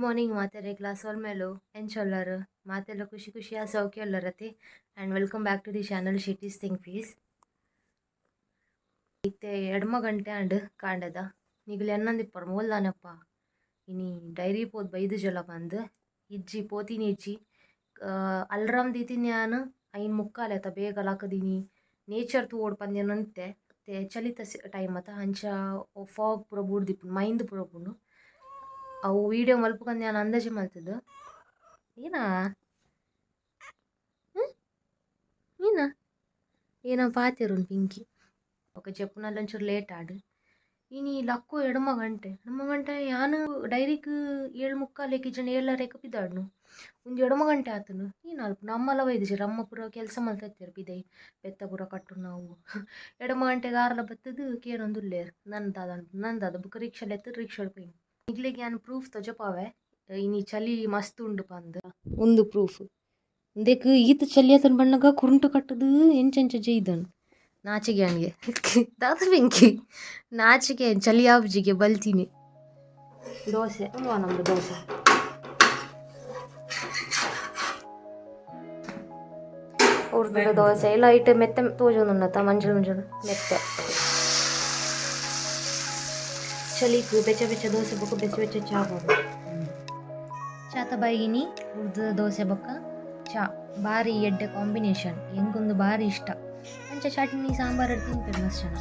morning ಮಾತೆರೆ class ಒಲ್ ಮೇಲೂ ಎಂಚೊಲ್ಲರು ಮಾತೆಲ್ಲ ಖುಷಿ ಖುಷಿಯ ಸೌಖ್ಯ ಎಲ್ಲರತಿ and welcome back to the channel ಶಿಟೀಸ್ ಥಿಂಗ್ ಪೀಸ್ ಇತ್ತೆ ಎಡ್ಮ ಗಂಟೆ ಅಂಡ್ ಕಾಂಡದ ನಿಗಲು ಎನ್ನಂದಿಪ್ಪರು ಮೂಲ್ದಾನಪ್ಪ ಇನಿ ಡೈರಿ ಪೋದ್ ಬೈದು ಜಲ ಬಂದು ಇಜ್ಜಿ ಪೋತಿನಿ ಇಜ್ಜಿ ಅಲ್ರಾಮ್ ದೀತಿನಿ ನಾನು ಐನ್ ಮುಕ್ಕಾಲೆತ ಬೇಗ ಲಾಕದಿನಿ ನೇಚರ್ ತೂ ಓಡ್ ಪಂದ್ಯನಂತೆ ಚಲಿತ ಟೈಮ್ ಅತ್ತ ಅಂಚ ಫಾಗ್ ಪೂರ ಬೂಡ್ದಿಪ್ಪುಂಡು ಮೈಂದ್ ಪೂರ ಪುಂಡು ಅವು ವೀಡಿಯೋ ಮಲ್ಪಕಂದು ನಾನು ಅಂದಾಜು ಮಲ್ತದ್ದು ಏನಾ ಏನಾ ಏನೋ ಪಾತಿರುಂಡು ಪಿಂಕಿ ఒక చెప్పునల్ల ಒಂಚೂರು ಲೇಟ್ ಆಡು ಇನಿ ಲಕ್ಕು ಎಡಮ ಗಂಟೆ ಯಾನು ಡೈರಿಗೆ 7:45 ಜನ 7:30 ಬಿದ್ದಾಡ್ನು ಒಂದು ಎಡಮ ಗಂಟೆ ಆತನು ನೀನು ಅಲ್ಪ ನಮ್ಮಲ್ಲ ವೈದ್ಯರು ಅಮ್ಮ ಪೂರ ಕೆಲಸ ಮಾಡ್ತಾ ಬಿದ್ದೈ ಬೆತ್ತ ಪೂರ ಕಟ್ಟು ನಾವು ಎಡಮ ಗಂಟೆಗೆ ಆರಲ ಬತ್ತದು ಕೇನೊಂದುಲ್ಲೇರು ನಂದಾದ ಬುಕ್ ರಿಕ್ಷಾಲ್ ಎತ್ತು ರಿಕ್ಷಾಡ್ ಪೋಯಿ ಇಗ್ಲಿಗೆ ನಾನು ಪ್ರೂಫ್ ತೊಜಪಾವೆ ಇನಿ ಚಳಿ ಮಸ್ತ್ ಉಂಡು ಪಂದ್ ಒಂದು ಪ್ರೂಫ್ ದೇಕ್ ಈತ ಚಳಿ ಆತನ ಬಣ್ಣಗ ಕುರುಂಟು ಕಟ್ಟದು ಎಂಚೆಂಚ ಜೈದನು ನಾಚಿಗೆ ಅವನಿಗೆ ದಾದ ಬೆಂಕಿ ನಾಚಿಕೆ ಚಳಿ ಆಬ್ಜಿಗೆ ಬಲ್ತೀನಿ ದೋಸೆ ಅಲ್ವಾ ನಮ್ದು ದೋಸೆ ಅವ್ರದ್ದು ದೋಸೆ ಎಲ್ಲ ಐಟ್ ಮೆತ್ತೆ ತೋಜೊಂದುಂಡತ್ತ ಮಂಜಳು ಮೆತ್ತೆ ಚಳಿಕು ಬೆಚ್ಚ ಬೆಚ್ಚ ದೋಸೆ ಬೊಕ್ಕ ಬೆಚ್ಚ ಬೆಚ್ಚ ಚಾ ಚಾತ ಬಾಯಿಗಿನಿ ಉರ್ದು ದೋಸೆ ಬೊಕ್ಕ ಚಾ ಭಾರಿ ಎಡ್ಡೆ ಕಾಂಬಿನೇಷನ್ ಹೆಂಗೊಂದು ಭಾರಿ ಇಷ್ಟ ಅಂಚ ಚಟ್ನಿ ಸಾಂಬಾರು ತಿಂತಾರೆ ಮಸ್ತ್ ಜನ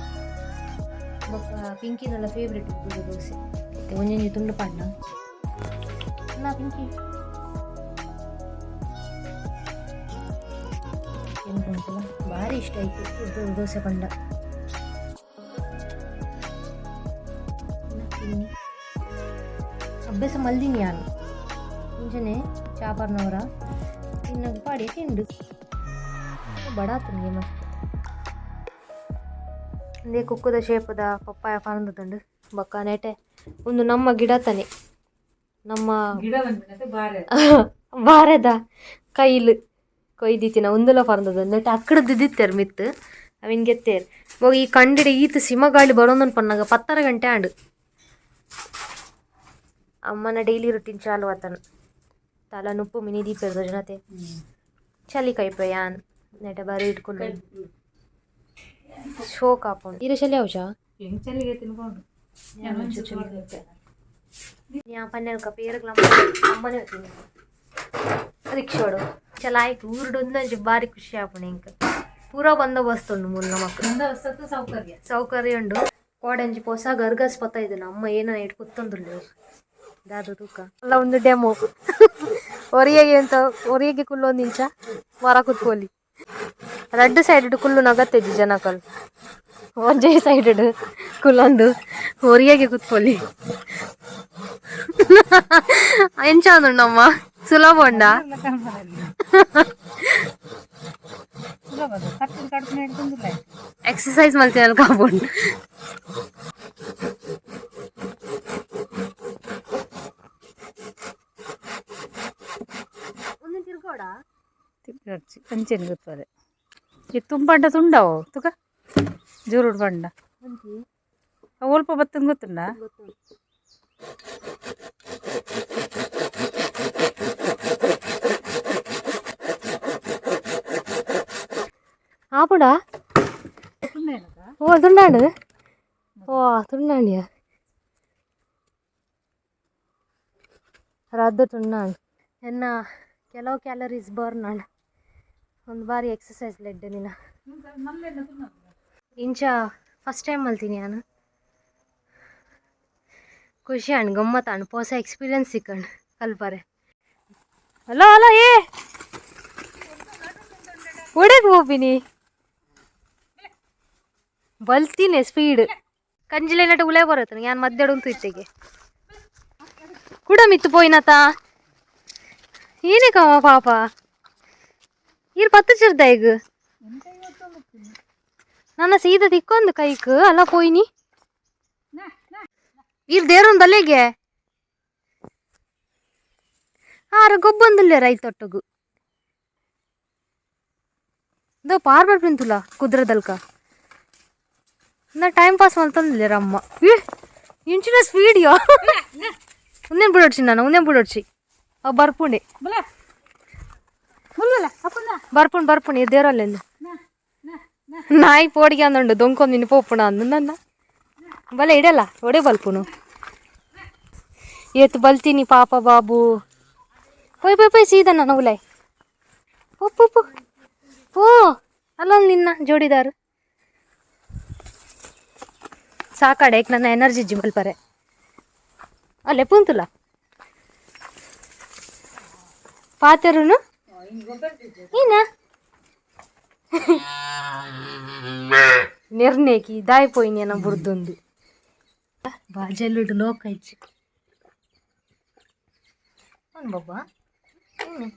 ಬೊಕ್ಕ ಪಿಂಕಿನೆಲ್ಲ ಫೇವ್ರೆಟ್ ಉರ್ದು ದೋಸೆ ಮತ್ತೆ ಒಂಜೊಂಜಿ ತುಂಡು ಪಂಡ ಅಲ್ಲ ಪಿಂಕಿ ಎಂತಲ್ಲ ಭಾರಿ ಇಷ್ಟ ಆಯ್ತು ಉರ್ದು ದೋಸೆ ಪಂಡ ಅಭ್ಯಾಸ ಮಲ್ದಿನಿ ನಾನು ಮುಂಚೆನೆ ಚಾಪರ್ನವರ ಇನ್ನು ಪಾಡಿ ತಿಂಡು ಬಡಾತನಿಗೆ ಮಸ್ತ್ ಅಂದೇ ಕುಕ್ಕುದ ಶೇಪದ ಪಪ್ಪಾಯ ಪರಂದುಂಡು ಬೊಕ್ಕ ನೆಟೆ ಒಂದು ನಮ್ಮ ಗಿಡ ತಾನೆ ನಮ್ಮ ಬಾರೆದ ಕೈಲು ಕೊಯ್ದಿತ್ತಿನ ಒಂದೆಲ್ಲ ಪರಂದದ ನೆಟ್ಟೆ ಅಕ್ಕಡದ್ದು ದಿತ್ತೇರು ಮಿತ್ತು ಅವಿನ್ ಗೆತ್ತೇರು ಹೋಗಿ ಈ ಕಂಡಿಡೆ ಈತ ಸಿಮಗಾಳಿ ಬರೋಂದನ್ ಪನ್ನಾಗ 10 ಗಂಟೆ ಆಂಡು ಅಮ್ಮನ ಡೈಲಿ ರುಟೀನ್ ಚಾಲು ಆತನು ತಲ ನುಪ್ಪು ಮಿನಿ ದೀಪದ ಜನತೆ ಚಲಿ ಕೈಪಯಾನ್ ನೆಟ ಬಾರಿ ಇಟ್ಕೊಂಡು ಶೋಕ್ ಹಾಕೊಂಡು ಇರ ಚಲಿ ಅವಚಾ ಯಾ ಪನ್ನೆಲ್ಕ ಪೇರಗ್ಲ ಅಮ್ಮನೇ ಹೋಗ್ತೀನಿ ರಿಕ್ಷೋಡು ಚಲಾಯ್ತು ಊರುಡೊಂದು ಬಾರಿ ಖುಷಿ ಆಪುಣೆ ಇಂಕ ಪೂರ ಬಂದೋಬಸ್ತ್ ಉಂಡು ಮುಲ್ಲ ಮಕ್ಕಳು ಸೌಕರ್ಯ ಉಂಡು ಕೋಡೆಂಜಿ ಪೊಸ ಗರ್ಗಸ್ ಪತ್ತ ಇದನ್ನು ಅಮ್ಮ ಏನೋ ಇಟ್ಟು ಕುತ್ತೊಂದುಲ್ಲೆ ದಾದು ತೂಕ ಅಲ್ಲ ಒಂದು ಡೆಮೋ ಒರಿಯಗೆ ಕುಲ್ಲೊಂದು ಇಂಚ ಮರ ಕುತ್ಕೊಲಿ ರೆಡ್ ಸೈಡ್ ಕುಲ್ಲು ನಗತ್ತೆಜ್ಜಿ ಜನಕಲ್ ಒಂಜೇ ಸೈಡ್ ಕುಲ್ಲೊಂದು ಒರಿಯಗೆ ಕುತ್ಕೊಲಿ ಎಂಚ ಅಂದುಂಡಮ್ಮ ಸುಲಭ ಉಂಡ ಎಕ್ಸಸೈಸ್ ಮಲ್ತಿನಲ್ಲಿ ಕಾಪುಂಡು ತಿರ್ಗಾಡ್ಸಿ ಅಂಚೆನ್ ಗೊತ್ತದೆ ಇದು ತುಂಬಂಡ ತುಂಡವು ತುಕ ಜೋರುಡು ಬಂಡ ಒಲ್ಪ ಬತ್ತಂದು ಗೊತ್ತುಂಡ ఆపుడా ఓ తుండాడు ఓ తుండండి ರದ್ದು ತುಂಡಾಂಡು ಎನ್ನ ಕೆಲವು ಕ್ಯಾಲರೀಸ್ ಬರ್ನ್ ಆಂಡ್ ಒಂದು ಬಾರಿ ಎಕ್ಸಸೈಸ್ ಲೆಡ್ಡೆ ನೀನು ಇಂಚ ಫಸ್ಟ್ ಟೈಮ್ ಮಲ್ತೀನಿ ನಾನು ಖುಷಿ ಆಂಡ್ ಗಮ್ಮತ್ ಆಂಡ್ ಹೊಸ ಎಕ್ಸ್ಪೀರಿಯನ್ಸ್ ಸಿಕ್ಕಂಡು ಕಲ್ಪರೆ ಹಲೋ ಹಲೋ ಏ ಒಡೆಗೆ ಹೋಗ್ಬಿನಿ ಬಲ್ತೀನಿ ಸ್ಪೀಡ್ ಕಂಜಿಲೇನಟ ಉಳೆ ಬರುತ್ತೆ ನಾನು ಮಧ್ಯಾಹ್ನ ಇತ್ತೆಗೆ ಕೂಡ ಮಿತ್ತು ಪೋಯಿನತ ಏನೇ ಕವ ಪಾಪ ಇರ್ ಪತ್ತು ಚಿರ್ದ ಈಗ ನನ್ನ ಸೀದಾ ತಿಕ್ಕೊಂದು ಕೈಕ್ ಅಲ್ಲ ಪೋಯ್ನಿ ಇರ್ ದೇರೊಂದು ಅಲ್ಲಿಗೆ ಆರ ಗೊಬ್ಬೊಂದುಲ್ಲೆ ರೈತೊಟ್ಟಗು ದೋ ಪಾರ್ಬರ್ ಪ್ರಿಂತುಲ ಕುದ್ರದಲ್ಕ ನಾ ಟೈಮ್ ಪಾಸ್ ಮಾಡ್ತಂದಿಲ್ಲ ರಮ್ಮ ಇಂಚಿನ ಸ್ಪೀಡ್ ಯೋ ఉందేం బుడొచ్చి నాన్న ఉందేం బుడొచ్చి అవి బర్పుండే ಬಲ ಮುಲ್ಲಲ್ಲ ಅಪ್ಪನ ಬರ್ಪುಂಡು ಎದ್ದೇರಲ್ಲೆಂದು ನಾ ನಾ ನಾ ನಾಯಿ ಪೋಡಿಗೆ ಅಂದುಂಡು ದೊಂಕೊಂದು ನಿನ್ನ ಪೋಪುಣ ಅಂದು ನನ್ನ ಬಲೆ ಇಡಲ್ಲ ಒಡೆ ಬಲ್ಪುನು ಏತು ಬಲ್ತೀನಿ ಪಾಪ ಬಾಬು ಪೋಯ್ ಸೀದಾ ನನ್ನ ಉಲಾಯ್ ಪಪ್ಪು ಓ ಅಲ್ಲೊಂದು ನಿನ್ನ ಜೋಡಿದಾರು ಸಾಕಾಡೆ ನನ್ನ ಎನರ್ಜಿ ಜಿಮ್ಮಲ್ ಪರೆ ಅಲ್ಲೇ ಪುಂತುಲ ಪಾತೆರುನು ಏನ ನಿರ್ನೇಕಿ ದಾಯ್ಪೋಯಿನಿ ಅನ್ನ ಬುರ್ದೊಂದು ಬಾಜೆಲ್ಲುಡು ಲೋಕ ಇಚ್ಚಿ ಅವ್ನು ಬಾಬಾ ಊನೆ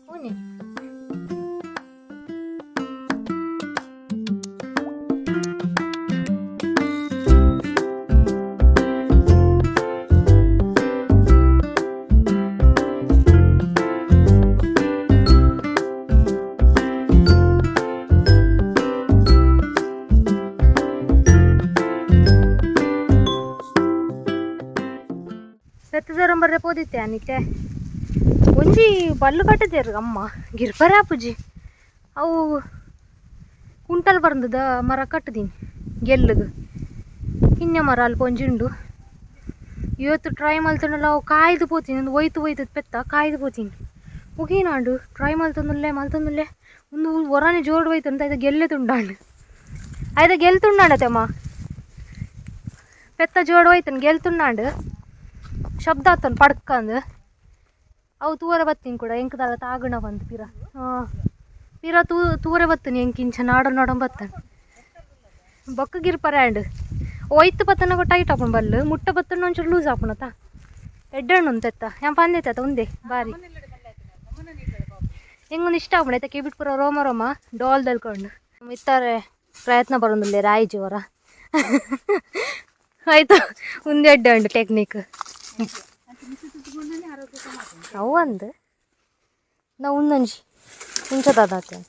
ಊನೆ ಬೆತ್ತದರಂಬರ್ರೆ ಪೋದಿತ್ತೆ ಅನಿತೆ ಒಂಜಿ ಬಲ್ಲು ಕಟ್ಟದೇರು ಅಮ್ಮ ಗಿರ್ಪರೆ ಆಪುಜಿ ಅವು ಕುಂಟಲ್ ಬರ್ದದ ಮರ ಕಟ್ಟದೀನಿ ಗೆಲ್ಲದು ಇನ್ನೆ ಮರ ಅಲ್ಲಿ ಒಂಜುಂಡು ಇವತ್ತು ಟ್ರೈ ಮಲ್ತನಲ್ಲ ಅವು ಕಾಯ್ದು ಪೋತೀನಿ ಒಂದು ಒಯ್ತು ಪೆತ್ತ ಕಾಯ್ದು ಪೋತೀನಿ ಮುಗೀನಾಂಡು ಟ್ರೈ ಮಲ್ತಂದುಲ್ಲೆ ಒಂದು ಹೊರನೆ ಜೋಡು ಹೋಯ್ತು ಅಂತ ಇದು ಗೆಲ್ಲೆ ತುಂಡಾಂಡು ಆಯ್ದ ಗೆಲ್ತುಂಡಾಂಡತೆಮ್ಮ ಪೆತ್ತ ಜೋಡು ಹೋಯ್ತನು ಗೆಲ್ತುಂಡಾಂಡು ಶಬ್ದ ಆತನು ಪಡ್ಕಂದು ಅವು ತೂವರೆ ಬತ್ತೀನಿ ಕೂಡ ಎಂಕದಲ್ಲ ತಾಗಣ ಬಂದು ಪಿರ ತೂವರೆ ಬತ್ತೀನಿ ಎಂಕಿಂಚ ನಾಡಂ ಬತ್ತಾನೆ ಬೊಕ್ಕ ಪರ್ಯಾಂಡ್ ಒಯ್ತು ಬತ್ತನ ಟೈಟ್ ಹಾಕೊಂಡು ಬಲ್ಲು ಮುಟ್ಟ ಬತ್ತನ ಒಂಚೂರು ಲೂಸ್ ಹಾಕೋಣತ ಎಡ್ಡಣ್ಣು ತೆತ್ತ ഞാൻ ಪಂದೆತ್ತ ಒಂದೇ ಬಾರಿ ಹೆಂಗೊಂದು ಇಷ್ಟ ಆಗ್ಬಿಡ ಆಯ್ತಾ ಕಿಬಿಟ್ ಪುರ ರೋಮ ಡೋಲ್ ದಲ್ಕೊಂಡು ಇತ್ತಾರೆ ಪ್ರಯತ್ನ ಬರೋದಿಲ್ಲ ರಾಯಿ ಜೋರ ಆಯ್ತು ಒಂದೇ ಎಡ್ಡಂಡು ಟೆಕ್ನಿಕ್ ಅವು ಅಂದು ನಾವು ಒಂದೊಂಜಿ ಮುಂಚದಾದಾತೆ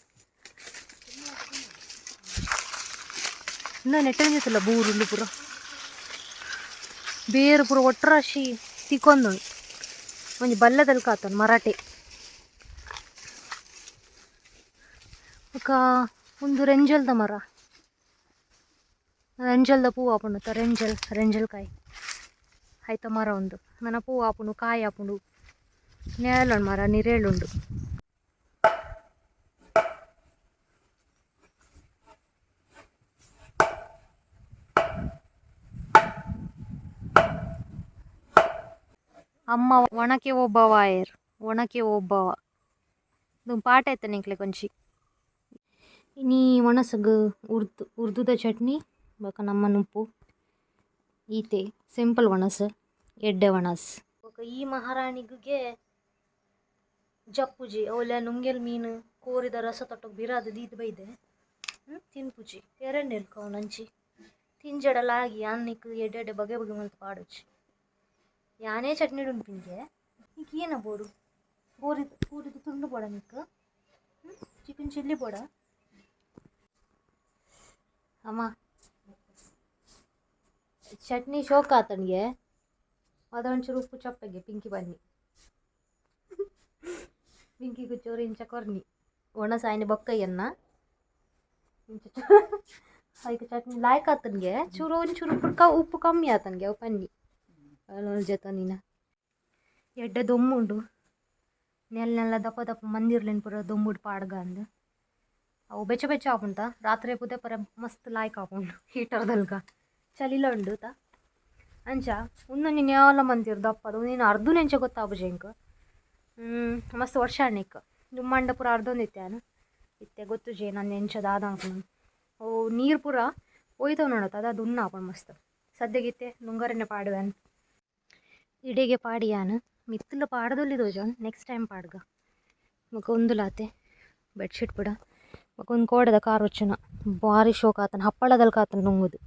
ಇನ್ನ ನೆಟ್ಟಿಲ್ಲ ಬೂರುಂಡು ಪುರ ಬೇರು ಪುರ ಒಟ್ಟರಾಶಿ ತಿಕ್ಕೊಂದು ಒಂಜಿ ಬಲ್ಲದಲ್ಲಿ ಕಾತನು ಮರಾಠೆ ಅಕ್ಕ ಒಂದು ರೆಂಜಲ್ದ ಮರ ರೆಂಜಲ್ದ ಪೂ ಆಪುಂಡು ರೆಂಜಲ್ ಕಾಯಿ ಆಯ್ತ ಮರ ಒಂದು ನನ್ನ ಪೂ ಆಪುಂಡು ಕಾಯಿ ಆಪುಂಡು ನೇಲುಂಡು ಮರ ನಿರೇಳುಂಡು ಅಮ್ಮ ಒಣಕೆ ಒಬ್ಬವ ಇದು ಪಾಠ ಆಯ್ತ ನಿಂಕ್ಲೆ ಕೊಂಚಿ ಇನಿ ಒಣಸಗು ಉರ್ದುದ ಚಟ್ನಿ ಬೊಕ ನಮ್ಮನ ಉಪ್ಪು ಈತೆ ಸಿಂಪಲ್ ಒಣಸ್ ಎಡ್ಡೆ ಒಣಸ್ ಈ ಮಹಾರಾಣಿಗೆ ಜಪ್ಪುಜಿ ಅವಳ ನುಂಗೆಲ್ ಮೀನು ಕೋರಿದ ರಸ ತೊಟ್ಟೋಗಿ ಬಿರಾದ ದೀದು ಬೈದೆ ತಿನ್ಪುಜಿ ಎರೆಂಡು ಇರ್ಕವು ನಂಚಿ ತಿಂಜಡಲಾಗಿ ಅನ್ನಕ್ಕೆ ಎಡ್ಡೆ ಬಗೆ ಮಂತ್ ಪಾಡೋಚಿ ಯಾನೇ ಚಟ್ನಿ ಉಂಪಿನ್ಗೆ ನಿಂಗೆ ಏನ ಬೋಡು ಕೂರಿದು ತುಂಡು ಬೋಡ ನಿಕ್ಕ ಚಿಕನ್ ಚಿಲ್ಲಿ ಬೋಡ ಅಮ್ಮ ಚಟ್ನಿ ಶೋಕ ಆತನಿಗೆ ಅದೊಂಚೂರು ಉಪ್ಪು ಚಪ್ಪಗೆ ಪಿಂಕಿ ಬನ್ನಿ ಪಿಂಕಿ ಕುಚ್ಚೋರು ಇಂಚ ಕೊರ್ನಿ ಒಣ ಸಾಯಿನಿ ಬೊಕ್ಕಯ್ಯನ್ನ ಇಂಚ ಅದಕ್ಕೆ ಚಟ್ನಿ ಲಾಯ್ಕ್ ಆತನಿಗೆ ಒಂಚೂರು ಉಪ್ಪು ಕಮ್ಮಿ ಆತನಿಗೆ ಅವು ಪನ್ನಿ ಜತನಿನ ಎಡ್ಡೆ ದೊಮ್ಮುಂಡು ನೆಲ್ಲ ದಪ್ಪ ಮಂದಿರ್ಲೇನು ಪುರ ದೊಂಬುಡು ಪಾಡ್ಗ ಅಂದು ಅವು ಬೆಚ್ಚ ಹಾಕುಂಟ ರಾತ್ರಿ ಪುದೆ ಪರ ಮಸ್ತ್ ಲಾಯ್ಕ್ ಹಾಕೊಂಡು ಹೀಟರ್ದಲ್ಗ ಚಲಿಲ ಉಂಡು ತಾ ಅಂಚ ಉನ್ನ ನೀನು ಯಾವಲ್ಲ ಮಂದಿರು ದಪ್ಪದು ನೀನು ಅರ್ಧ ನೆಂಚ ಗೊತ್ತಾಗ್ಬುಜೆ ಇಂಕ ಮಸ್ತ್ ವರ್ಷ ಅಣ್ಣಿಕ್ಕ ದುಮ್ಮಂಡ ಪುರ ಅರ್ಧೊಂದಿತ್ತಾನು ಇತ್ತೆ ಗೊತ್ತು ಜೇ ನಾನು ನೆಂಚದ ಆದಾಂಕ ಅವು ನೀರು ಪುರ ಒಯ್ತವ್ ನೋಡತ್ತ ಅದು ಉನ್ನ ಹಾಕೊಂಡು ಮಸ್ತ್ ಸದ್ಯಗಿತ್ತೆ ನುಂಗರನೆ ಪಾಡುವೆನ್ ಇಡೆಗೆ ಪಾಡಿಯಾನು ಮಿತ್ತಲು ಪಾಡದೊಲ್ಲಿದು ಜಾನ್ ನೆಕ್ಸ್ಟ್ ಟೈಮ್ ಪಾಡ್ಗ ಮಗ ಒಂದುಲಾತೆ ಬೆಡ್ಶೀಟ್ ಪುಡ ಮಗ ಒಂದು ಕೋಡದ ಕಾರು వచ్చుನ ಭಾರಿ ಶೋಕ ಆತನ ಹಪ್ಪಳದಲ್ಲಿ ಕಾತನ ನುಂಗುದು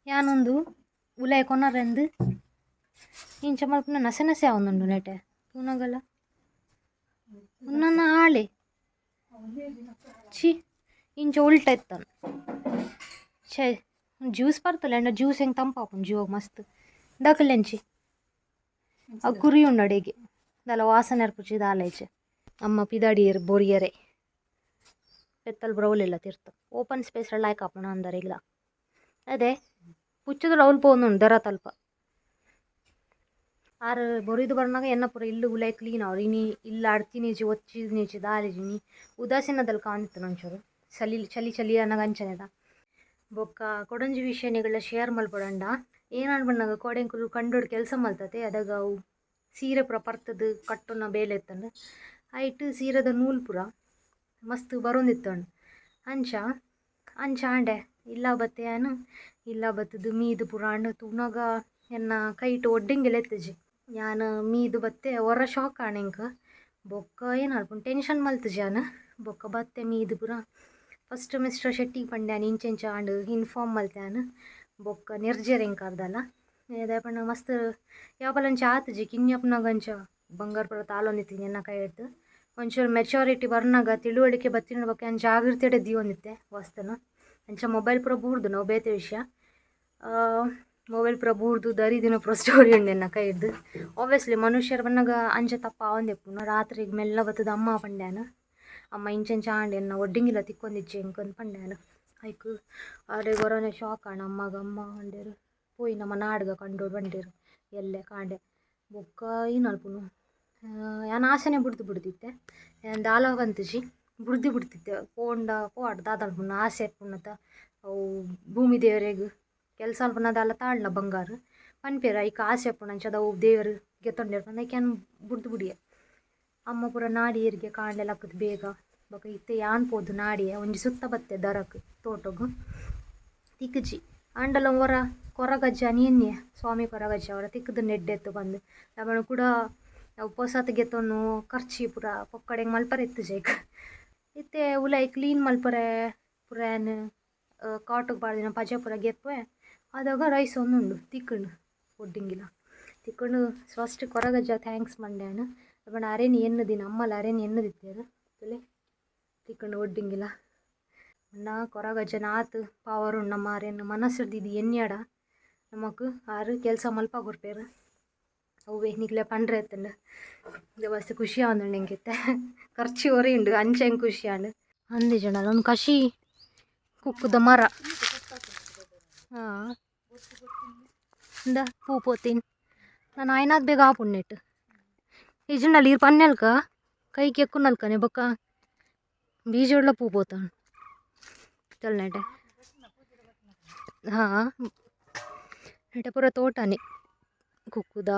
ಯಾನೊಂದು ಉಲಾಯ್ ಕೊನರೆಂದು ಇಂಚ ಮಲ್ಪನ ನಸೆ ಅವನೊಂದು ನೆಟೆ ತೂನಗಲ್ಲ ನನ್ನ ಹಾಳೆ ಛೀ ಇಂಚ ಉಲ್ಟ ಇತ್ತಾನ ಛೇ ಜ್ಯೂಸ್ ಬರ್ತಲ್ಲ ಎಂಡ ಜ್ಯೂಸ್ ಹೆಂಗೆ ತಂಪಾಪುಂಡು ಜೀವಾಗ ಮಸ್ತ್ ದಕಲೆಂಚಿ ಆ ಕುರಿ ಉಂಡು ಅಡಿಗೆ ದಲ ವಾಸನೆ ಅರ್ಪುಚಿ ದಾಲೇಚೆ ಅಮ್ಮ ಪಿದಾಡಿಯರು ಬೋರಿಯರೆ ಪೆತ್ತಲ್ ಬ್ರೌಲಿಲ್ಲ ತಿರ್ತು ಓಪನ್ ಸ್ಪೇಸ್ ಲಾಯ್ಕ್ ಹಾಕೋಣ ಅಂದರೆ ಇಲ್ಲ ಅದೇ ಪುಚ್ಚದ ರೌಲ್ ಪೋನುಂಡು ದರ ತಲ್ಪ ಆರು ಬೊರಿದು ಬರ್ನಾಗ ಎನ್ನ ಪೂರ ಇಲ್ಲು ಉಲೈ ಕ್ಲೀನ್ ಅವ್ರು ಇನಿ ಇಲ್ಲ ಅಡ್ತಿನೇಚಿ ಒಚ್ಚಿನೇಚಿ ದಾಲಿಜಿನಿ ಉದಾಸೀನದಲ್ಲಿ ಕಾಣಿತ್ತು ನಂಚೂರು ಚಳಿ ಚಳಿ ಅನ್ನಗ ಅಂಚನೆದ ಬೊಕ್ಕ ಕೊಡಂಜಿ ವಿಷಯನೆಗಳ ಶೇರ್ ಮಲ್ಪಡಂಡ ಏನಾಡ್ ಬಣ್ಣಗ ಕೊಡೆಂಕುಲು ಕಂಡೋಡು ಕೆಲಸ ಮಲ್ತತೆ ಅದಾಗ ಅವು ಸೀರೆ ಪೂರ ಪರ್ತದು ಕಟ್ಟುನ ಬೇಲೆ ಎತ್ತಂಡು ಐಟ್ ಸೀರೆದ ನೂಲ್ ಪೂರ ಮಸ್ತ್ ಬರೋಂದಿತ್ತಂಡು ಅಂಚ ಆಂಡೆ ಇಲ್ಲ ಬತ್ತೆಯಾನು ಇಲ್ಲ ಬತ್ತದು ಮೀದು ಪೂರ ಅಂಡು ತುನಗ ಎನ್ನ ಕೈಟ್ ಒಡ್ಡೆಂಗೆಲ್ಲ ಎತ್ತಜಿ ನಾನು ಮೀದು ಬತ್ತೆ ಹೊರ ಶಾಕ್ ಆಣೆಂಕ ಬೊಕ್ಕ ಏನು ಅಲ್ಪುಂಡು ಟೆನ್ಷನ್ ಮಲ್ತಜಿ ನಾನು ಬೊಕ್ಕ ಬತ್ತೆ ಮೀದು ಪೂರ ಫಸ್ಟ್ ಮಿಸ್ಟರ್ ಶೆಟ್ಟಿಗೆ ಪಂಡ್ಯಾನು ಇಂಚೆಂಚ ಆಂಡು ಇನ್ಫಾರ್ಮ್ ಮಲ್ತ್ಯಾನು ಬೊಕ್ಕ ನಿರ್ಜೆರೆಂಕ ಅರ್ದಲ್ಲ ಪಂಡ ಮಸ್ತ್ ಯಾಪಲಂಚ ಆತಜಿ ಕಿನ್ಯಪ್ನಾಗಂಚ ಬಂಗಾರ ಪೂರ ತಾಲೊಂದಿತ್ತೀನಿ ಎನ್ನ ಕೈ ಎತ್ತು ಒಂಚೂರು ಮೆಚೂರಿಟಿ ಬರ್ನಾಗ ತಿಳುವಳಿಕೆ ಬತ್ತಿನ ಬಗ್ಗೆ ಅಂಚ ಜಾಗೃತೆಡೆ ದೀವೊಂದಿತ್ತೆ ವಸ್ತುನ ಅಂಚ ಮೊಬೈಲ್ ಪೂರ ಬೂರ್ದು ನಾವು ಬೇತೆ ವಿಷಯ ಮೊಬೈಲ್ ಪೂರ ಬೂರ್ದು ದರಿದಿನ ಪೂರ ಸ್ಟೋರಿ ಉಂಡು ಎನ್ನ ಕೈ ಹಿಡ್ದು ಆಬ್ವಿಯಸ್ಲಿ ಮನುಷ್ಯರ ಬನ್ನಾಗ ಅಂಚ ತಪ್ಪ ಆವಂದೆಪ್ಪುನ ರಾತ್ರಿಗೆ ಮೆಲ್ಲ ಬತ್ತದ ಅಮ್ಮ ಪಂಡ್ಯಾನು ಅಮ್ಮ ಇಂಚೆಂಚ ಆಂಡೆ ಎನ್ನ ಒಡ್ಡಿಂಗಿಲ್ಲ ತಿಕ್ಕೊಂದಿಚ್ಚೆ ಇಂಕೊಂದು ಪಂಡ್ಯಾನು ಐಕು ಆಡೆ ಗೊರನೆ ಶಾಕ್ ಆಣ ಅಮ್ಮ ಅಂಡೇರು ಪೋಯಿ ನಮ್ಮ ನಾಡ್ಗ ಕಂಡೋಡು ಬಂಡೇರು ಎಲ್ಲೆ ಕಾಂಡೆ ಬೊಕ್ಕ ಏನು ಅಲ್ಪುನು ಯಾನ್ ಆಸೆನೆ ಬಿಡ್ತಿತ್ತೆ ದಾಲ ಬಂತುಜಿ ಬಿಡ್ತಿತ್ತೆ ಪೋಂಡ ದಾದಲ್ಪುನ ಆಸೆ ಪುನತ ಅವು ಭೂಮಿ ದೇವರೆಗ್ ಕೆಲಸ ಅಲ್ಪನ ದಾಲ ತಾಳ್ನ ಬಂಗಾರ ಪನ್ಪೇರ ಐಕ ಆಸೆ ಪುನಂಚದ ಅವು ದೇವರು ಗೆತ್ತೊಂಡೇರು ಪಂದ ಐಕ್ಯಾನ್ ಬಿಡಿಯ ಅಮ್ಮ ಪೂರ ನಾಡಿಯರಿಗೆ ಕಾಂಡೆ ಲಕ್ಕದು ಬೇಗ ಬೊಕ ಇತ್ತೆ ಯಾನ್ ಪೋದು ನಾಡಿಯೇ ಒಂಜಿ ಸುತ್ತ ಬತ್ತೆ ದರಕ್ ತೋಟಗು ತಿಕ್ಕಜಿ ಆಂಡಲ ಹೊರ ಕೊರಗಜ್ಜ ನೀನ್ನೆ ಸ್ವಾಮಿ ಕೊರಗಜ್ಜ ಅವರ ತಿಕ್ಕದು ನೆಡ್ಡೆತ್ತು ಬಂದು ಅವನು ಕೂಡ ಪೊಸತ್ ಗೆತ್ತೊನ್ನು ಖರ್ಚಿ ಪೂರ ಪೊಕ್ಕಡೆಗೆ ಮಲ್ಪರೆ ಇತ್ತು ಜೈಕ್ ಇತ್ತೆ ಉಲೈ ಕ್ಲೀನ್ ಮಲ್ಪರೆ ಪುರಾನ್ ಕಾಟುಗೆ ಬಾರ್ದಿನ ಪಜೆ ಪೂರ ಗೆಪ್ಪೆ ಅದಾಗ ರೈಸ್ ಒಂದುಂಡು ತಿಕ್ಕಂಡು ಒಡ್ಡಿಂಗಿಲ್ಲ ತಿಕ್ಕಂಡು ಫಸ್ಟ್ ಕೊರಗಜ್ಜ ಥ್ಯಾಂಕ್ಸ್ ಮಂಡ್ಯಾನು ಅವನ ಅರೇನಿ ಎನ್ನದಿನ ಅಮ್ಮಲ ಅರೇನಿ ಎನ್ನದಿತ್ತೇರು ತುಲೆ ತಿಕ್ಕಂಡು ಒಡ್ಡಿಂಗಿಲ್ಲ ಅಣ್ಣ ಕೊರಗಜ್ಜನ ಆತು ಪವರ್ ಉಂಡು ನಮ್ಮ ಅರೇನು ಮನಸ್ಸಿಡ್ದಿದ್ದು ಎನ್ಯಾಡ ನಮಕ್ ಆರು ಕೆಲಸ ಮಲ್ಪ ಕೊರ್ಪೇರು ಅವೇ ನಿಕ್ಲೆ ಪಂಡ್ರೆ ಎತ್ತಂಡು ಮಸ್ತ್ ಖುಷಿ ಆವೊಂದುಂಡು ಎಂಕಿತ್ತೆ ಖರ್ಚಿ ಒರೆಯುಂಡು ಅಂಚ ಹೆಂಗೆ ಖುಷಿ ಆಂಡು ಅಂದಿ ಜನ ಒಂದು ಕಷಿ ಕುಕ್ಕುದ ಮರ ಹಾಂ ಇಂದ ಪೂ ಪೋತೀನಿ ನಾನು ಆಯ್ನಾದ್ ಬೇಗ ಆಪುಣ್ಣೆಟ್ಟು ಈ ಜನಲ್ಲಿ ಇರು ಪನ್ನೆಲ್ಕ ಕೈಗೆ ಎಕ್ಕುನಲ್ಕನೆ ಬೊಕ್ಕ ಬೀಜ ಪೂ ಪೋತಾನು ತಲ್ನೆಟೆ ಹಾಂ ನೆಟೆ ಪೂರ ತೋಟನೆ ಕುಕ್ಕುದ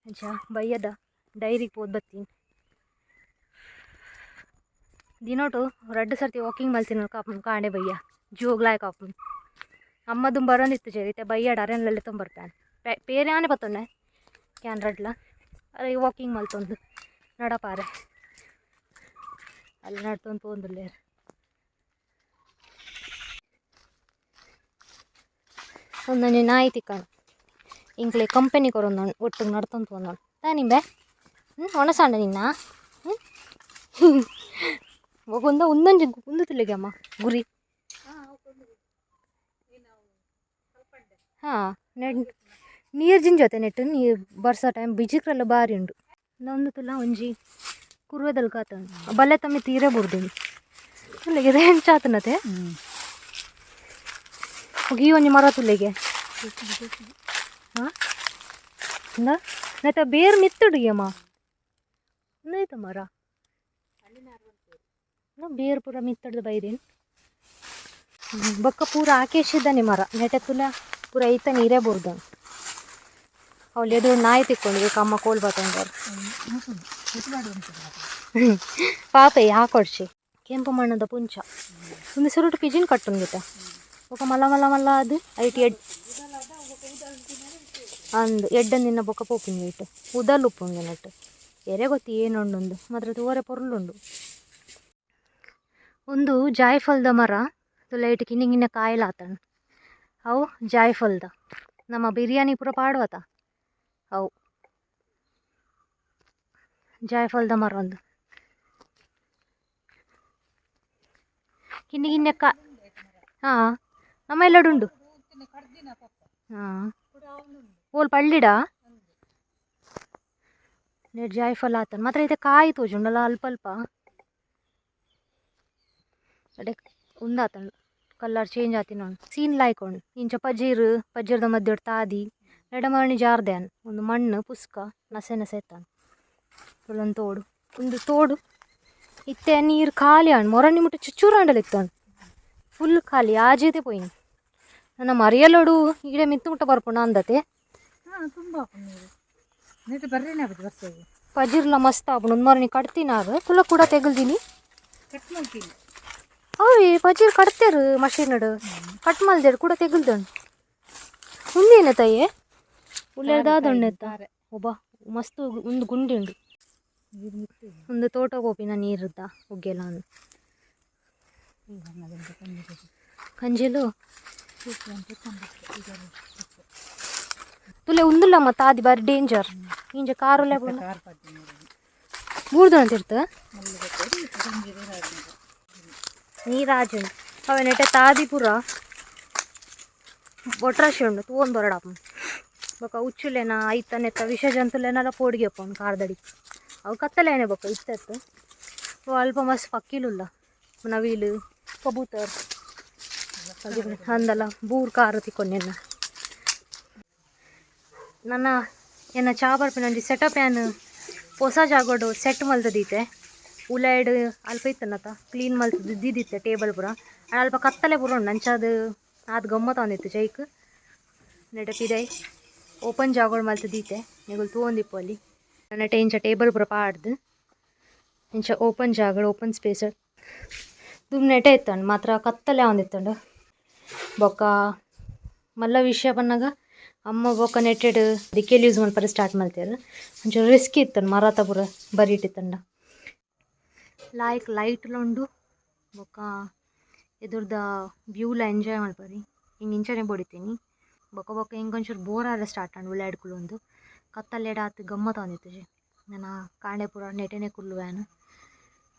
ಅಂಚ ಬಯ್ಯದ ಡೈರಿಗೆ ಪೋದು ಬತ್ತೀನಿ ದಿನೋಟು 2 ಸರ್ತಿ ವಾಕಿಂಗ್ ಮಲ್ತಿನ ಕಾಪು ಕಾಂಡೆ ಬಯ್ಯ ಜೋಗ್ಲಾಯ್ ಕಾಪು ಅಮ್ಮದು ಬರೋಂದಿತ್ತು ಜೈತೆ ಬಯ್ಯಾಡ ಅರೆನ್ಲೆಲ್ಲ ತೊಂಬರ್ತಾನೆ ಬೇರೆ ಆನೆ ಬತ್ತೊಂಡೆ ಕ್ಯಾನ್ ರಡ್ಲ ಅದೇ ವಾಕಿಂಗ್ ಮಲ್ತೊಂದು ನಡಪಾರೆ ಅಲ್ಲಿ ನಡ್ತೊಂದು ತೊಂದಿಲ್ಲ ಒಂದೊಂದು ನಾಯಿ ತಿಕ್ಕಣ ಇಂಕ್ಲೆ ಕಂಪನಿ ಕೊರೊಂದು ಒಟ್ಟಿಗೆ ನಡ್ತೊಂದು ತೊಂದೋಣ ನಿಂಬೆ ಒಣಸಾಂಡ ನಿನ್ನ ಒಂದೊಂದು ತಿಲ್ಲಿಗೆ ಅಮ್ಮ ಗುರಿ ಹಾಂ ನೀರು ಜಿಂಜತೆ ನೆಟ್ಟು ನೀರು ಬರ್ಸೋ ಟೈಮ್ ಬಿಜಿಕ್ರೆಲ್ಲ ಬಾರಿ ಉಂಡು ಒಂದು ತುಲ ಒಂಜಿ ಕುರುವೆದಲ್ಲಿ ಕಾತ ಬಲ್ಲೆ ತಮ್ಮಿ ತೀರೇ ಬುಡ್ದು ತುಲ್ಲಿಗೆ ಹೆಂಚಾತನತೆ ಹೋಗಿ ಒಂಜಿ ಮರ ತುಲ್ಲಿಗೆ ಹಾಂ ನೈತ ಬೇರು ಮಿತ್ತುಡಿಗೆ ಅಮ್ಮ ಒಂದಾಯ್ತ ಮರ ಬೇರು ಪೂರ ಮಿತ್ತಡ್ದು ಬೈದೇನು ಬೊಕ್ಕ ಪೂರ ಆಕೇಶಿದ್ದಾನೆ ಮರ ನೆಟೆ ತುಲ ಪೂರ ಐತ ನೀರೇ ಬುರ್ದು ಅವಳು ಎದುರು ನಾಯಿ ತಿಕ್ಕೊಂಡು ಅಮ್ಮ ಕೋಲ್ ಬತ್ತಂಗಾರು ಪಾಪೆ ಹಾಕೊಡ್ಸಿ ಕೆಂಪು ಮಣ್ಣದ ಪುಂಚ ಒಂದು ಸುರುಟು ಪಿಜಿನ್ ಕಟ್ಟುಂಗಿತ ఒక మల్ల అది ఐటి ಅಂದು ಎಡ್ಡಂದಿನ ಬೊಕ್ಕ ಪೋಪಿಂಗ್ ಇಟ್ಟು ಉದಲ್ ಉಪ್ಪುಂಗಿನಟ್ಟು ಎರೆ ಗೊತ್ತಿ ಏನೊಂದು ಮಾತ್ರ ತೂವರೆ ಪೊರ್ಲುಂಡು ಒಂದು ಜಾಯ್ಫಲ್ದ ಮರ ಲೈಟ್ ಕಿನ್ನಿಗಿನ್ನ ಕಾಯಿಲಾತಣ್ಣ ಅವು ಜಾಯ್ಫಲ್ದ ನಮ್ಮ ಬಿರಿಯಾನಿ ಪೂರ ಪಾಡ್ವತ ಅವು ಜಾಯ್ಫಲ್ದ ಮರ ಒಂದು ಕಿನ್ನಿಗಿನ್ನ ಹಾಂ ನಮ್ಮ ಎಲ್ಲಡುಂಡು ಹಾಂ ಓಲ್ ಪಳ್ಳಿಡ ನೆಟ್ ಜಾಯ್ಫಲ ಆತನ ಮಾತ್ರ ಐತೆ ಕಾಯಿ ತೋಜುಂಡಲ್ಲ ಅಲ್ಪ ಅಲ್ಪ ಅಡೆ ಉಂದಾತಂಡು ಕಲರ್ ಚೇಂಜ್ ಆತಿನ ಸೀನ್ ಲಾಯ್ಕೊಂಡು ಇಂಚ ಪಜೀರ್ದ ಮಧ್ಯೆ ತಾದಿ ಎಡಮಣಿ ಜಾರ್ದ್ಯಾನ್ ಒಂದು ಮಣ್ಣು ಪುಸ್ಕ ನಸೆ ನಸೆ ಎತ್ತಾನ ಒಂದು ತೋಡು ಇತ್ತೆ ನೀರು ಖಾಲಿ ಆಣ್ ಮೊರಣ್ಣಿ ಮುಟ್ಟ ಚುಚ್ಚೂರಾಂಡಲ್ ಇತ್ತಾನ ಫುಲ್ ಖಾಲಿ ಆಜೇತೆ ಪೋಯಿನಿ ನನ್ನ ಮರಿಯಲೋಡು ಈಡೆ ಮಿತ್ತು ಮುಟ್ಟ ಬರ್ಪುಣ ಅಂದತೆ ತುಂಬ ನೀರು ಬರ್ರೇನೆ ಆಗುತ್ತೆ ವರ್ಷಗೆ ಪಜಿರ್ಲ ಮಸ್ತ್ ಆಪುಣ ಒಂದು ಮರಣಿ ಕಟ್ತೀನಾರು ತುಲ ಕೂಡ ತೆಗಲ್ದೀನಿ ಕಟ್ ಮಾಡ್ತೀನಿ ಅವೇ ಪಜಿರ್ ಕಟ್ತೇರು ಮಷೀನಡು ಕಟ್ ಮಲ್ದೇರು ಕೂಡ ತೆಗಲ್ದಣ್ಣು ಉಂದೇನೆ ತಯ್ಯೆ ಉಳ್ಳೆದಾದಣ್ಣೆ ಒಬ್ಬ ಮಸ್ತ್ ಒಂದು ಗುಂಡಿ ಉಂಡು ಒಂದು ತೋಟ ಗೋಪಿನ ನೀರುದ್ದ ಉಗ್ಗೆಲ್ಲ ಕಂಜೆಲು ತುಲೆ ಉಂದುಲ್ಲ ಮತ್ತೆ ಆದಿ ಬಾರಿ ಡೇಂಜರ್ ಇಂಜ ಕಾರುಲೆ ಬೂರ್ದು ಅಂತಿರ್ತ ನೀರಾಜು ಅವೆ ನೆಟ್ಟೆ ತಾದಿ ಪುರ ಒಟ್ರಾಶಿ ಉಂಡು ತೂವೊಂದು ಬರಡಪ್ಪ ಬೊಕ ಉಚ್ಚುಲೆನ ಐತನೆತ್ತ ವಿಷ ಜಂತುಲೆನೆಲ್ಲ ಪೋಡಿಗೆ ಅಪ್ಪನು ಕಾರ್ದಡಿ ಅವು ಕತ್ತಲೇನೆ ಬೊಕ ಇತ್ತೆತ್ತು ಅಲ್ಪ ಮಸ್ತ್ ಪಕ್ಕಿಲುಲ್ಲ ನವಿಲು ಕಬೂತರ್ ಅಂದಲ್ಲ ಬೂರ್ ಕಾರು ತಿಕ್ಕೊಂಡೆನ್ನ ನನ್ನ ಏನ ಚಾ ಬರ್ಪಿನ ಸೆಟಪ್ ಏನು ಹೊಸ ಜಾಗೋಡು ಸೆಟ್ ಮಲ್ತದೀತೆ ಉಲಾಯ್ಡ್ ಅಲ್ಪ ಇತ್ತನತ ಕ್ಲೀನ್ ಮಲ್ತದ್ದು ಇದ್ದಿದ್ದಿತ್ತೆ ಟೇಬಲ್ ಪುರ ಅಲ್ಪ ಕತ್ತಲೆ ಪುರ ಉಂಡು ಅಂಚದು ಅದು ಗಮ್ಮತ್ ಅಂದಿತ್ತು ಜೈಕ್ ನೆಟಪಿದೆ ಓಪನ್ ಜಾಗೋಡು ಮಲ್ತದೀತೆ ನೆಗಳು ತೂವೊಂದಿಪ್ಪು ಅಲ್ಲಿ ನೆಟ ಇಂಚ ಟೇಬಲ್ ಪುರ ಪಾಡ್ದು ಇಂಚ ಓಪನ್ ಜಾಗಡು ಓಪನ್ ಸ್ಪೇಸ್ ದುಮ್ ನೆಟ ಇತ್ತಂಡು ಮಾತ್ರ ಕತ್ತಲೆ ಆವಂದಿತ್ತಂಡು ಬೊಕ್ಕ ಮಲ್ಲ ವಿಷಯ ಬಂದಾಗ ಅಮ್ಮ ಬೊಕ್ಕ ನೆಟ್ಟೆಡ್ ದಿಕ್ಕೆಲ್ಲಿ ಯೂಸ್ ಮಾಡ್ತಾರೆ ಸ್ಟಾರ್ಟ್ ಮಾಡ್ತಾರೆ ಒಂಚೂರು ರಿಸ್ಕ್ ಇತ್ತಂಡು ಮರಾತ ಪುರ ಬರೀಟಿತ್ತಂಡ ಲೈಟ್ಲ ಉಂಡು ಬೊಕ್ಕ ಎದುರ್ದ ವ್ಯೂಲ ಎಂಜಾಯ್ ಮಾಡ್ಬಾರಿ ಹಿಂಗೆ ಇಂಚನೆ ಬಡಿತೀನಿ ಬೊಕ್ಕ ಹಿಂಗೆ ಒಂಚೂರು ಬೋರ್ ಆದ್ರೆ ಸ್ಟಾರ್ಟ್ ಅಂಡು ಉಳ್ಳಾಡ್ಕುಲು ಒಂದು ಕತ್ತಲ್ಲೆಡ ಆತು ಗಮ್ಮತ್ ಅಂದಿತ್ತು ನಾನು ಕಾಂಡೆ ಪುರ ನೆಟೆನೆ ಕುಲ್ಲು ವ್ಯಾನ್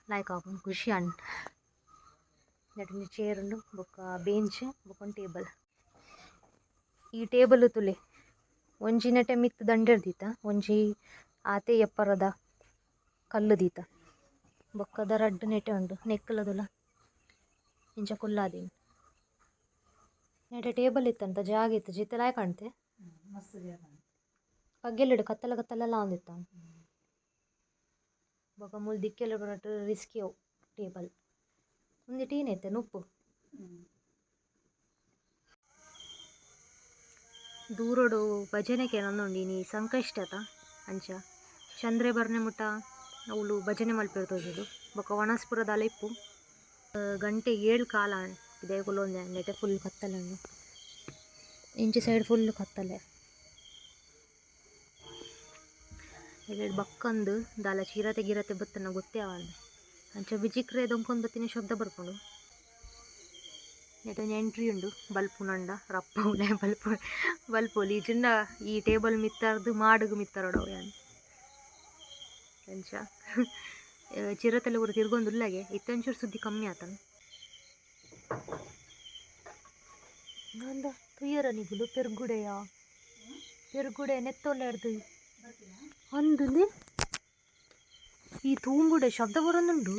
ಲೈಕ್ ಹಾಕೊಂಡು ಖುಷಿ ಅಂಡ್ ನೆಟ್ಟಿನ ಚೇರ್ ಉಂಡು ಬೊಕ್ಕ ಬೆಂಚ್ ಬೊಕ್ಕ ಟೇಬಲ್ ಈ ಟೇಬಲ್ ತುಲೆ ಒಂಜಿ ನೆಟೆ ಮಿತ್ತು ದಂಡೆಡ್ದೀತ ಒಂಜಿ ಆತೆ ಎಪ್ಪರದ ಕಲ್ಲು ದೀತ ಬೊಕ್ಕದ ರಡ್ಡು ನೆಟೆ ಉಂಡು ನೆಕ್ಕಲದುಲ ಇಂಚ ಕುಲ್ಲಾದೀನಿ ನೆಟೆ ಟೇಬಲ್ ಇತ್ತಂತ ಜಾಗ ಇತ್ತು ಜಿತ್ತಲಾಯ್ ಕಾಣ್ತೆ ಪಗ್ಗೆಲ್ಲಿಡು ಕತ್ತಲೆಲ್ಲ ಒಂದಿತ್ತ ಬೊಕ್ಕ ಮೂಲು ದಿಕ್ಕೆಲ್ಲ ಬರಟ್ಟು ರಿಸ್ಕಿ ಅವು ಟೇಬಲ್ ಒಂದು ಟೀನ್ ಐತೆ ನುಪ್ಪು ದೂರೋಡು ಭಜನೆಗೆ ಏನೊಂದುಂಡು ಸಂಕಷ್ಟತ ಅಂಚ ಚಂದ್ರೆ ಬರ್ನೆ ಮುಟ್ಟ ಅವಳು ಭಜನೆ ಮಲ್ಪಿರ್ತೋದು ಬೊಕ್ಕ ವನಸ್ಪುರದ ಅಲೆಪ್ಪು ಗಂಟೆ 7 ಕಾಲ ಇದೇ ಕುಲೊಂದೆ ನೆಟೆ ಫುಲ್ ಕತ್ತಲೆ ಉಂಡು ಇಂಚೆ ಸೈಡ್ ಫುಲ್ ಕತ್ತಲೆ ಇಲ್ಲಿ ಬಕ್ಕಂದು ದಾಲ ಚಿರತೆ ಗಿರತೆ ಬತ್ತನ ಗೊತ್ತೇ ಆವಲ್ಲ ಅಂಚ ಬಿಜಿಕ್ರೆ ದೊಂಕೊಂದು ಬತ್ತಿನ ಶಬ್ದ ಬರ್ಕೊಂಡು ನೆಟ ಎಂಟ್ರಿ ಉಂಡು ಬಲ್ಪು ನಂಡ ರಪ್ಪ ಉಂಡೆ ಬಲ್ಪೋಲಿ ಚಿನ್ನ ಈ ಟೇಬಲ್ ಮಿತ್ತರ್ದು ಮಾಡುಗು ಮಿತ್ತರಡವು ಯಾನು ಅಂಚ ಚಿರತೆಲ್ಲ ಊರು ತಿರ್ಗೊಂದುಲ್ಲಾಗೆ ಇತ್ತೊಂಚೂರು ಸುದ್ದಿ ಕಮ್ಮಿ ಆತನ ನಂದ ತುಯ್ಯರ ನಿಗುಲು ಪೆರ್ಗುಡೆ ನೆತ್ತೊಲ್ಲಾಡ್ದು ಅಂದುಲಿ ಈ ತೂಂಬುಡೆ ಶಬ್ದ ಬರೋದುಂಡು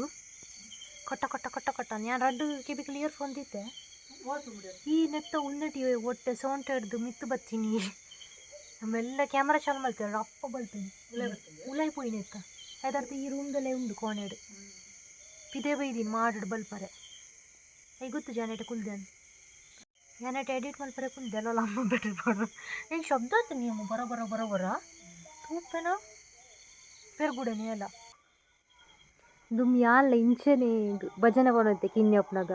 ಕಟ್ಟ ಕಟ್ಟ ಕಟ್ಟ ಕಟ್ಟ ನಾನು ರಡ್ಡು ಕೆಬಿಕಲ್ ಇಯರ್ಫೋನ್ ದಿತ್ತೆ ಈ ನೆತ್ತ ಉನ್ನಟಿ ಒಟ್ಟೆ ಸೌಂಡ್ ಹಿಡ್ದು ಮಿತ್ತು ಬತ್ತೀನಿ ನಮ್ಮೆಲ್ಲ ಕ್ಯಾಮ್ರಾ ಚಾಲು ಮಾಡ್ತಾರೆ ಅಪ್ಪ ಬಲ್ತೀನಿ ಉಲಾಯ್ ಪೋಯಿ ನೆತ್ತ ಅದರ್ಥ ಈ ರೂಮ್ದಲ್ಲೇ ಉಂಡು ಕೋಣೆಡು ಪಿದೆ ಬೈದೀನಿ ಮಾಡಿಡು ಬಲ್ಪರೆ ಈಗ ಗೊತ್ತು ಜಾನೆಟ ಕುಲ್ದೆ ಜಾನೆಟ ಎಡಿಟ್ ಮಲ್ಪರೆ ಕುಲ್ದೆ ಅಲ್ಲ ಅಮ್ಮ ಬಿಟ್ಟಿರ್ಬೋದು ಈಗ ಶಬ್ದ ಆಯ್ತು ನೀವು ಬರ ತೂಪೇನ ಪೆರ್ಗುಡನೆ ಎಲ್ಲ ದುಮ್ ಯಾಲ್ಲ ಇಂಚೆನೆ ಭಜನೆ ಬರುತ್ತೆ ಕಿನ್ನೆಪ್ಪನಾಗ